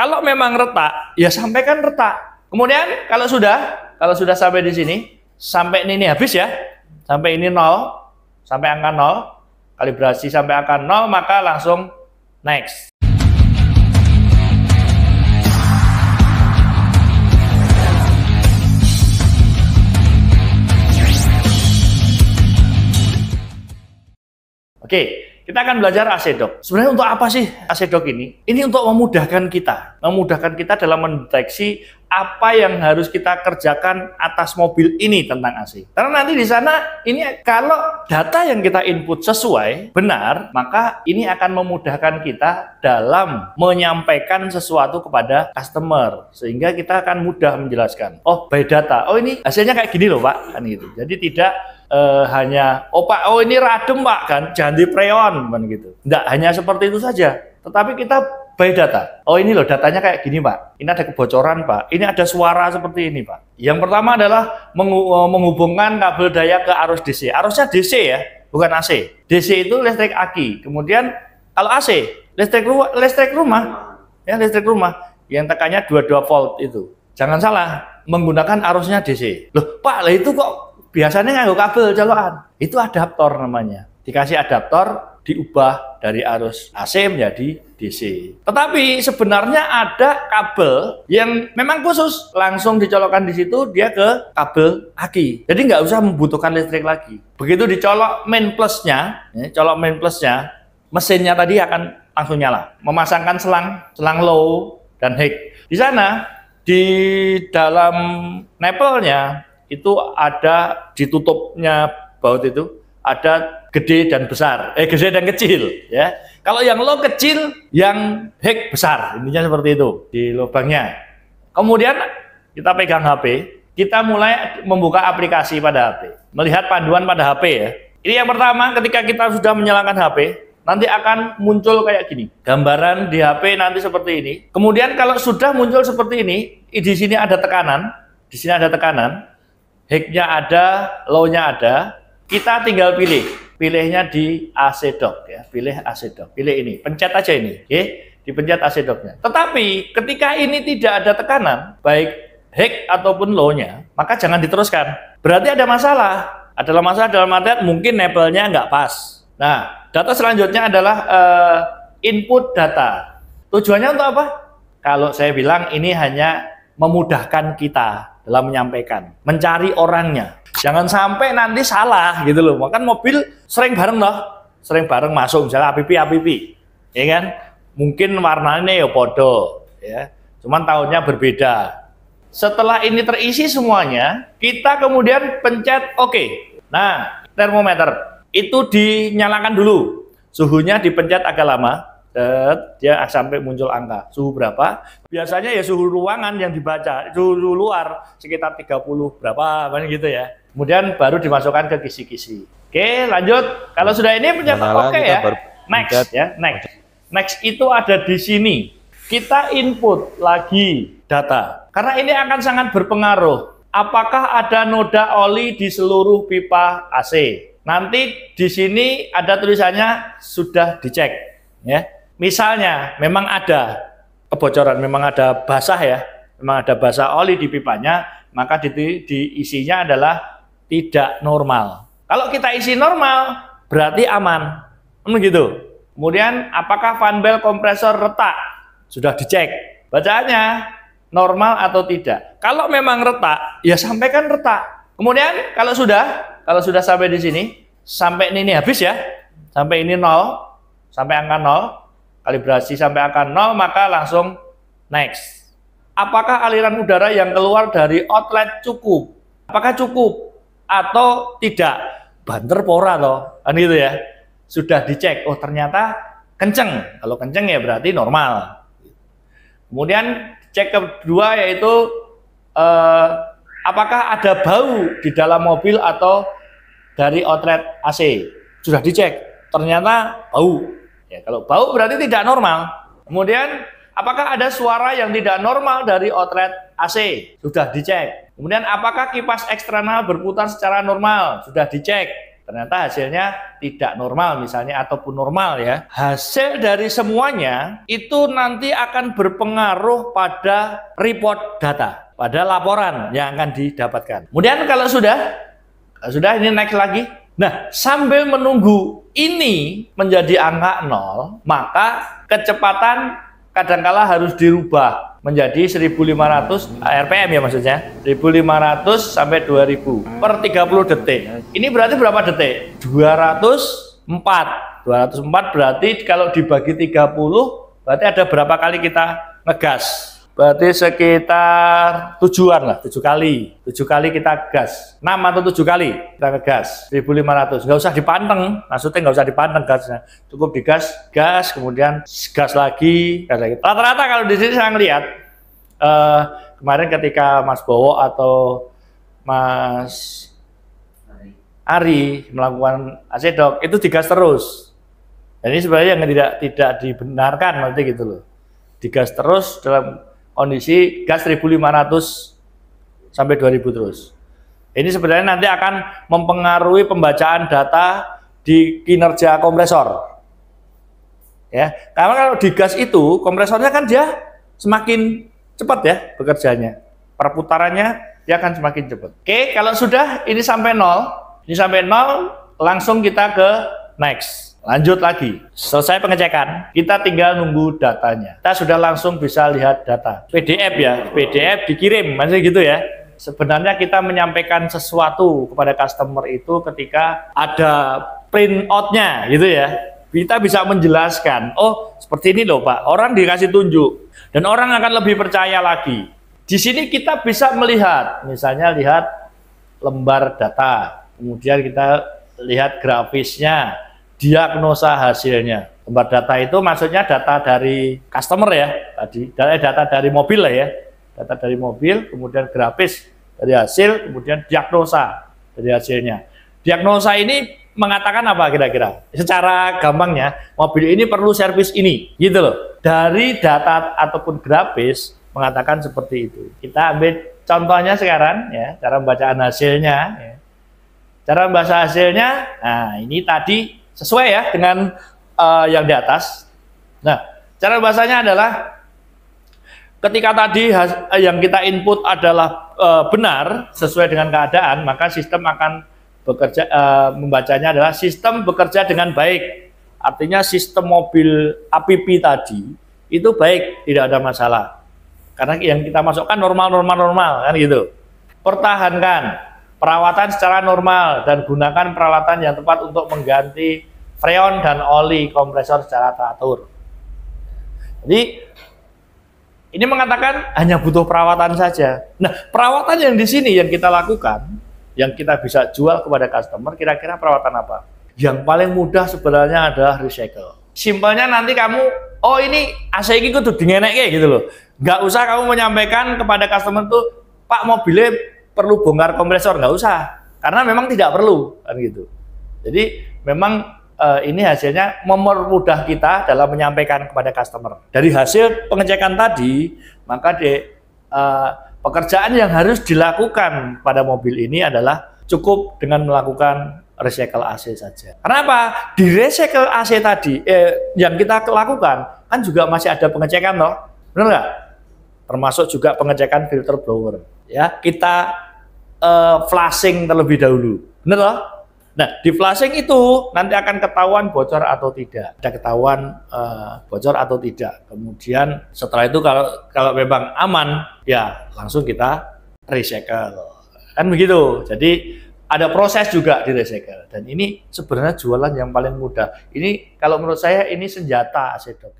Kalau memang retak, ya sampaikan retak. Kemudian kalau sudah sampai di sini, sampai ini habis ya, sampai ini 0, sampai angka 0, kalibrasi sampai angka 0, maka langsung next. Oke, kita akan belajar AC Dock. Sebenarnya untuk apa sih AC Dock ini? Ini untuk memudahkan kita dalam mendeteksi apa yang harus kita kerjakan atas mobil ini tentang AC. Karena nanti di sana ini kalau data yang kita input sesuai, benar, maka ini akan memudahkan kita dalam menyampaikan sesuatu kepada customer. Sehingga kita akan mudah menjelaskan. Oh, by data. Oh, ini hasilnya kayak gini loh, Pak. Kan gitu. Jadi tidak hanya Pak, ini radem Pak, kan ganti freon kan gitu. Enggak hanya seperti itu saja, tetapi kita by data. Oh, ini loh datanya kayak gini Pak. Ini ada kebocoran Pak. Ini ada suara seperti ini Pak. Yang pertama adalah menghubungkan kabel daya ke arus DC. Arusnya DC ya, bukan AC. DC itu listrik aki. Kemudian kalau AC listrik rumah yang tekannya 22 volt itu. Jangan salah, menggunakan arusnya DC. Loh Pak, lah itu kok biasanya nganggo kabel colokan. Itu adaptor namanya. Dikasih adaptor, diubah dari arus AC menjadi DC. Tetapi sebenarnya ada kabel yang memang khusus, langsung dicolokkan di situ, dia ke kabel aki. Jadi nggak usah membutuhkan listrik lagi. Begitu dicolok main plusnya, mesinnya tadi akan langsung nyala. Memasangkan selang low dan high. Di sana, di dalam nepelnya, itu ada ditutupnya baut itu ada gede dan besar, gede dan kecil ya. Kalau yang low kecil, yang high besar, intinya seperti itu di lubangnya. Kemudian kita pegang HP, kita mulai membuka aplikasi pada HP, melihat panduan pada HP ya. Ini yang pertama, ketika kita sudah menyalakan HP, nanti akan muncul kayak gini, gambaran di HP nanti seperti ini. Kemudian kalau sudah muncul seperti ini, di sini ada tekanan, high-nya ada, low-nya ada, kita tinggal pilihnya di AC Dock ya, pilih AC Dock, pilih ini, pencet aja ini, oke, dipencet AC Dock-nya. Tetapi ketika ini tidak ada tekanan, baik high ataupun low-nya, maka jangan diteruskan. Berarti ada masalah dalam artian mungkin nepelnya nggak pas. Nah, data selanjutnya adalah input data. Tujuannya untuk apa? Kalau saya bilang ini hanya memudahkan kita dalam menyampaikan, mencari orangnya. Jangan sampai nanti salah gitu loh. Kan mobil sering bareng masuk misalnya APP, ya kan? Mungkin warnanya ya podo, ya. Cuman tahunnya berbeda. Setelah ini terisi semuanya, kita kemudian pencet OK. Nah, termometer itu dinyalakan dulu. Suhunya dipencet agak lama. Dia sampai muncul angka suhu berapa, biasanya ya suhu ruangan yang dibaca, suhu luar sekitar 30 berapa gitu ya. Kemudian baru dimasukkan ke kisi-kisi. Oke, lanjut. Kalau sudah ini pencet OK ya. Next ya, next itu ada di sini. Kita input lagi data. Karena ini akan sangat berpengaruh. Apakah ada noda oli di seluruh pipa AC? Nanti di sini ada tulisannya sudah dicek ya. Misalnya memang ada kebocoran, memang ada basah ya, memang ada basah oli di pipanya, maka diisinya adalah tidak normal. Kalau kita isi normal, berarti aman. Begitu. Kemudian apakah fan bel kompresor retak? Sudah dicek. Bacaannya normal atau tidak. Kalau memang retak, ya sampaikan retak. Kemudian kalau sudah sampai di sini, sampai ini habis ya, sampai ini 0, sampai angka 0, kalibrasi sampai angka 0, maka langsung next. Apakah aliran udara yang keluar dari outlet cukup? Apakah cukup atau tidak? Banter pora toh, kan gitu ya. Sudah dicek, oh ternyata kenceng. Kalau kenceng ya berarti normal. Kemudian cek kedua yaitu apakah ada bau di dalam mobil atau dari outlet AC. Sudah dicek, ternyata bau. Ya, kalau bau berarti tidak normal. Kemudian apakah ada suara yang tidak normal dari outlet AC? Sudah dicek. Kemudian apakah kipas eksternal berputar secara normal? Sudah dicek. ternyata hasilnya tidak normal misalnya ataupun normal ya. Hasil dari semuanya itu nanti akan berpengaruh pada report data, pada laporan yang akan didapatkan. Kemudian kalau sudah ini next lagi. Nah, sambil menunggu ini menjadi angka 0, maka kecepatan kadangkala harus dirubah menjadi 1500 RPM ya maksudnya, 1500 sampai 2000 per 30 detik. Ini berarti berapa detik? 204 berarti kalau dibagi 30 berarti ada berapa kali kita ngegas? Berarti sekitar 7-an lah, 7 kali kita gas, 6 atau 7 kali kita ngegas 1500. Nggak usah dipanteng, maksudnya nggak usah dipanteng gasnya, cukup digas, kemudian gas lagi. Rata-rata kalau di sini saya ngelihat kemarin ketika Mas Bowo atau Mas Ari melakukan asedok itu digas terus. Dan ini sebenarnya yang tidak dibenarkan nanti gitu loh, digas terus dalam kondisi gas 1500 sampai 2000 terus. Ini sebenarnya nanti akan mempengaruhi pembacaan data di kinerja kompresor. Ya, karena kalau digas itu kompresornya kan dia semakin cepat ya bekerjanya. Perputarannya dia akan semakin cepat. Oke, kalau sudah ini sampai 0, langsung kita ke next. Lanjut lagi, selesai pengecekan, kita tinggal nunggu datanya. Kita sudah langsung bisa lihat data. PDF ya, PDF dikirim, masih gitu ya. Sebenarnya kita menyampaikan sesuatu kepada customer itu ketika ada print out-nya gitu ya. Kita bisa menjelaskan, oh seperti ini loh Pak, orang dikasih tunjuk. Dan orang akan lebih percaya lagi. Di sini kita bisa melihat, misalnya lihat lembar data, kemudian kita lihat grafisnya, diagnosa hasilnya. Lembar data itu maksudnya data dari customer ya, tadi data dari mobil lah ya, data dari mobil, kemudian grafis dari hasil, kemudian diagnosa dari hasilnya. Diagnosa ini mengatakan apa kira-kira? Secara gampangnya, mobil ini perlu servis ini, gitu loh. Dari data ataupun grafis mengatakan seperti itu. Kita ambil contohnya sekarang ya, cara pembacaan hasilnya. Ya. Cara membaca hasilnya, nah ini tadi sesuai ya dengan yang di atas. Nah, cara bahasanya adalah ketika tadi yang kita input adalah benar sesuai dengan keadaan, maka sistem akan bekerja, membacanya adalah sistem bekerja dengan baik. Artinya sistem mobil APP tadi itu baik, tidak ada masalah. Karena yang kita masukkan normal kan gitu. Pertahankan perawatan secara normal dan gunakan peralatan yang tepat untuk mengganti freon dan oli kompresor secara teratur. Jadi ini mengatakan hanya butuh perawatan saja. Nah, perawatan yang di sini yang kita lakukan, yang kita bisa jual kepada customer, kira-kira perawatan apa? Yang paling mudah sebenarnya adalah recycle. Simpelnya nanti kamu, oh ini AC ini kudu dingenek gitu loh. Nggak usah kamu menyampaikan kepada customer tuh, Pak mobilnya perlu bongkar kompresor, nggak usah. Karena memang tidak perlu, kan gitu. Jadi memang ini hasilnya mempermudah kita dalam menyampaikan kepada customer. Dari hasil pengecekan tadi, maka pekerjaan yang harus dilakukan pada mobil ini adalah cukup dengan melakukan recycle AC saja. Kenapa? Di recycle AC tadi yang kita lakukan kan juga masih ada pengecekan loh, benar nggak? Termasuk juga pengecekan filter blower. Ya, kita flushing terlebih dahulu, benar loh? Nah, di flashing itu nanti akan ketahuan bocor atau tidak. Ada ketahuan bocor atau tidak. Kemudian setelah itu kalau memang aman, ya langsung kita recycle. Kan begitu. Jadi ada proses juga di recycle. Dan ini sebenarnya jualan yang paling mudah. Ini kalau menurut saya ini senjata Asedok.